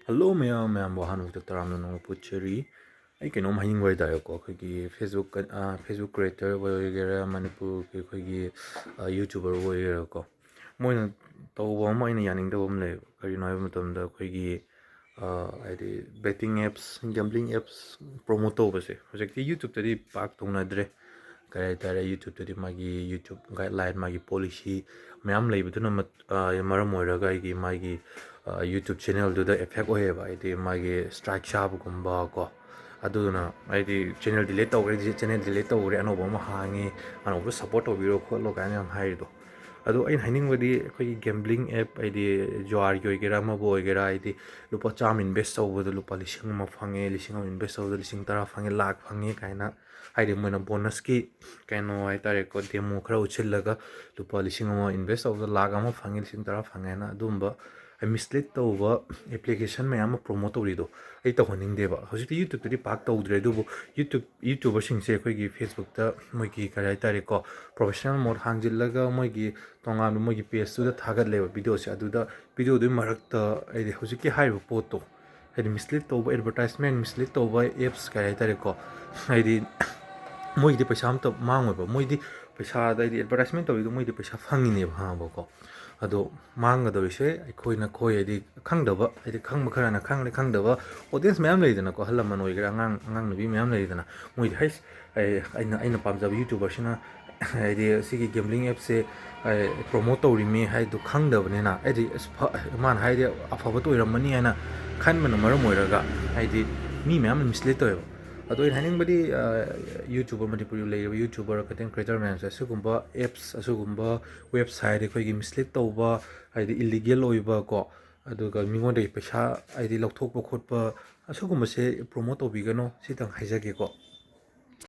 Hello mꯌꯥꯝꯕꯨ ꯍꯥꯟꯅ ꯇꯔꯥꯝꯅ ꯅꯣꯡꯃ ꯄꯨꯠꯆꯔꯤ ꯑꯩ ꯀꯩꯅꯣꯝ ꯍꯥꯏꯅꯤꯡꯕ ꯍꯥꯏꯇꯥꯔꯦꯀꯣ ꯑꯩꯈꯣꯏꯒꯤ ꯐꯦꯁꯕꯨꯛ ꯀ꯭ꯔꯤꯌꯦꯇꯔ ꯑꯣꯏꯒꯦꯔꯥ ꯃꯅꯤꯄꯨꯔꯒꯤ ꯑꯩꯈꯣꯏꯒꯤ ꯌꯨꯇ꯭ꯌꯨꯕꯔ ꯑꯣꯏꯒꯦꯔꯥꯀꯣ ꯃꯣꯏꯅ ꯇꯧꯕ ꯑꯃ ꯑꯩꯅ ꯌꯥꯅꯤꯡꯗꯕ ꯑꯃ ꯂꯩꯌꯦꯕ ꯀꯔꯤꯅꯣ ꯍꯥꯏꯕ ꯃꯇꯝꯗ ꯑꯩꯈꯣꯏꯒꯤ ꯍꯥꯏꯗꯤ betting apps gambling apps promote ꯇꯧꯕꯁꯦ ꯍꯧꯖꯤꯛꯇꯤ ꯌꯨꯇ꯭ꯌꯨꯕꯇꯗꯤ ꯄꯥꯛ ꯇꯧꯅꯗ꯭ꯔꯦ ꯀꯔꯤ ꯍꯥꯏꯇꯥꯔꯦ ꯌꯨꯇ꯭ꯌꯨꯕꯇꯗꯤ ꯃꯥꯒꯤ ꯌꯨꯇ꯭ꯌꯨꯕ ꯒꯥꯏꯗꯂꯥꯏꯟ ꯃꯥꯒꯤ ꯄꯣꯂꯤꯁꯤ ꯃꯌꯥꯝ ꯂꯩꯕꯗꯨꯅ ꯃꯔꯝ ꯑꯣꯏꯔꯒ ꯑꯩꯒꯤ ꯃꯥꯒꯤ ꯌꯨꯇ꯭ꯌꯨꯕ ꯆꯦꯅꯦꯜꯗꯨꯗ ꯑꯦꯐꯦꯛ ꯑꯣꯏꯌꯦꯕ ꯍꯥꯏꯗꯤ ꯃꯥꯒꯤ ꯁ꯭ꯇ꯭ꯔꯥꯏꯛ ꯆꯥꯕꯒꯨꯝꯕ ꯀꯣ ꯑꯗꯨꯗꯨꯅ ꯍꯥꯏꯗꯤ ꯆꯦꯅꯦꯜ ꯗꯤꯂꯦꯠ ꯇꯧꯈ꯭ꯔꯦ ꯆꯦꯅꯦꯜ ꯗꯤꯂꯦꯠ ꯇꯧꯈ꯭ꯔꯦ ꯑꯅꯧꯕ ꯑꯃ ꯍꯥꯡꯉꯤ ꯑꯅꯧꯕ ꯁꯞꯄꯣꯔꯠ ꯇꯧꯕꯤꯔꯣ ꯈꯣꯠꯂꯣ ꯀꯥꯏꯅ ꯌꯥꯝ ꯍꯥꯏꯔꯤꯗꯣ ꯑꯗꯣ ꯑꯩꯅ ꯍꯥꯏꯅꯤꯡꯕꯗꯤ ꯑꯩꯈꯣꯏꯒꯤ ꯒꯦꯝꯕ꯭ꯂꯤꯡ ꯑꯦꯞ ꯍꯥꯏꯗꯤ ꯖꯨꯋꯥꯔꯒꯤ ꯑꯣꯏꯒꯦꯔꯥ ꯑꯃꯕꯨ ꯑꯣꯏꯒꯦꯔꯥ ꯍꯥꯏꯗꯤ ꯂꯨꯄꯥ 100 ꯏꯟꯚꯦꯁ ꯇꯧꯕꯗ ꯂꯨꯄꯥ 1,000 ꯐꯪꯉꯦ 1,000 ꯏꯟꯚꯦꯁ ꯇꯧꯕꯗ 10,000 ꯐꯪꯉꯦ ꯂꯥꯛ ꯐꯪꯉꯦ ꯀꯥꯏꯅ ꯍꯥꯏꯗꯤ ꯃꯣꯏꯅ ꯕꯣꯅꯁꯀꯤ ꯀꯩꯅꯣ ꯍꯥꯏꯇꯥꯔꯦꯀꯣ ꯗꯦꯃꯣ ꯈꯔ ꯎꯠꯁꯤꯜꯂꯒ ꯂꯨꯄꯥ 1,000 ꯏꯟꯚꯦꯁ ꯇꯧꯕꯗ ꯂꯥꯛ ꯑꯃ ꯐꯪꯉꯦ 10,000 ꯐꯪꯉꯦ ꯍꯥꯏꯅ ꯑꯗꯨꯝꯕ ꯃꯤꯁꯂꯤꯠ ꯇꯧꯕ ꯑꯦꯄ꯭ꯂꯤꯀꯦꯁꯟ ꯃꯌꯥꯝ ꯑꯃ ꯄ꯭ꯔꯣꯃꯣꯠ ꯇꯧꯔꯤꯗꯣ ꯑꯩ ꯇꯧꯍꯟꯅꯤꯡꯗꯦꯕ ꯍꯧꯖꯤꯛꯇꯤ ꯌꯨꯇ꯭ꯌꯨꯕꯇꯗꯤ ꯄꯥꯛ ꯇꯧꯗ꯭ꯔꯦ ꯑꯗꯨꯕꯨ ꯌꯨꯇ꯭ꯌꯨꯕꯔꯁꯤꯡꯁꯦ ꯑꯩꯈꯣꯏꯒꯤ ꯐꯦꯁꯕꯨꯛꯇ ꯃꯣꯏꯒꯤ ꯀꯔꯤ ꯍꯥꯏꯇꯥꯔꯦꯀꯣ ꯄ꯭ꯔꯣꯐꯦꯁꯅꯦꯜ ꯃꯣꯠ ꯍꯥꯡꯖꯤꯜꯂꯒ ꯃꯣꯏꯒꯤ ꯇꯣꯉꯥꯟꯕ ꯃꯣꯏꯒꯤ ꯄꯦꯖꯇꯨꯗ ꯊꯥꯒꯠꯂꯦꯕ ꯚꯤꯗꯤꯑꯣꯁꯦ ꯑꯗꯨꯗ ꯚꯤꯗꯤꯑꯣꯗꯨꯒꯤ ꯃꯔꯛꯇ ꯍꯥꯏꯗꯤ ꯍꯧꯖꯤꯛꯀꯤ ꯍꯥꯏꯔꯤꯕ ꯄꯣꯠꯇꯣ ꯍꯥꯏꯗꯤ ꯃꯤꯁꯂꯤꯠ ꯇꯧꯕ ꯑꯦꯗꯚꯔꯇꯥꯏꯁꯃꯦꯟ ꯃꯤꯁꯂꯤꯠ ꯇꯧꯕ ꯑꯦꯞꯁ ꯀꯔꯤ ꯍꯥꯏꯇꯥꯔꯦꯀꯣ ꯍꯥꯏꯗꯤ ꯃꯣꯏꯒꯤꯗꯤ ꯄꯩꯁꯥ ꯑꯝꯇ ꯃꯥꯡꯉꯣꯏꯕ ꯃꯣꯏꯗꯤ ꯄꯩꯁꯥꯗ ꯍꯥꯏꯗꯤ ꯑꯦꯗꯚꯔꯇꯥꯏꯁꯃꯦꯟ ꯇꯧꯔꯤꯗꯣ ꯃꯣꯏꯗꯤ ꯄꯩꯁꯥ ꯐꯪꯉꯤꯅꯦꯕ ꯈꯪꯉꯕꯀꯣ ꯑꯗꯣ ꯃꯥꯡꯒꯗꯧꯔꯤꯁꯦ ꯑꯩꯈꯣꯏ ꯍꯥꯏꯗꯤ ꯈꯪꯗꯕ ꯍꯥꯏꯗꯤ ꯈꯪꯕ ꯈꯔꯅ ꯈꯪꯂꯦ ꯈꯪꯗꯕ ꯑꯣꯗꯤꯌꯦꯟꯁ ꯃꯌꯥꯝ ꯂꯩꯗꯅꯀꯣ ꯑꯍꯜ ꯂꯃꯟ ꯑꯣꯏꯒꯦꯔꯥ ꯑꯉꯥꯡ ꯅꯨꯕꯤ ꯃꯌꯥꯝ ꯂꯩꯗꯅ ꯃꯣꯏꯗꯤ ꯍꯩꯁ ꯑꯩꯅ ꯄꯥꯝꯖꯕ ꯌꯨꯇ꯭ꯌꯨꯕꯔꯁꯤꯅ ꯍꯥꯏꯗꯤ ꯁꯤꯒꯤ ꯒꯦꯝꯕ꯭ꯂꯤꯡ ꯑꯦꯞꯁꯦ ꯄ꯭ꯔꯣꯃꯣꯠ ꯇꯧꯔꯤꯃꯤ ꯍꯥꯏꯗꯣ ꯈꯪꯗꯕꯅꯤꯅ ꯍꯥꯏꯗꯤ ꯃꯥꯅ ꯍꯥꯏꯗꯤ ꯑꯐꯕꯇ ꯑꯣꯏꯔꯝꯃꯅꯤ ꯍꯥꯏꯅ ꯈꯟꯕꯅ ꯃꯔꯝ ꯑꯣꯏꯔꯒ ꯍꯥꯏꯗꯤ ꯃꯤ ꯃꯌꯥꯝꯅ ꯃꯤꯁꯂꯤꯠ ꯇꯧꯋꯦꯕ ꯑꯗꯣ ꯑꯩꯅ ꯍꯥꯏꯅꯤꯡꯕꯗꯤ ꯌꯨꯇ꯭ꯌꯨꯕꯔ ꯃꯅꯤꯄꯨꯔꯒꯤ ꯂꯩꯔꯤꯕ ꯌꯨꯇ꯭ꯌꯨꯕꯔ ꯀꯟꯇꯦꯟ ꯀ꯭ꯔꯤꯌꯦꯇꯔ ꯃꯌꯥꯝꯁꯦ ꯑꯁꯤꯒꯨꯝꯕ ꯑꯦꯞꯁ ꯑꯁꯤꯒꯨꯝꯕ ꯋꯦꯕꯁꯥꯏꯠ ꯑꯩꯈꯣꯏꯒꯤ ꯃꯤꯁꯂꯤꯠ ꯇꯧꯕ ꯍꯥꯏꯗꯤ ꯏꯜꯂꯤꯒꯦꯜ ꯑꯣꯏꯕ ꯀꯣ ꯑꯗꯨꯒ ꯃꯤꯉꯣꯟꯗꯒꯤ ꯄꯩꯁꯥ ꯍꯥꯏꯗꯤ ꯂꯧꯊꯣꯛꯄ ꯈꯣꯠꯄ ꯑꯁꯤꯒꯨꯝꯕꯁꯦ ꯄ꯭ꯔꯣꯃꯣꯠ ꯇꯧꯕꯤꯒꯅꯣ ꯁꯤꯇꯪ ꯍꯥꯏꯖꯒꯦꯀꯣ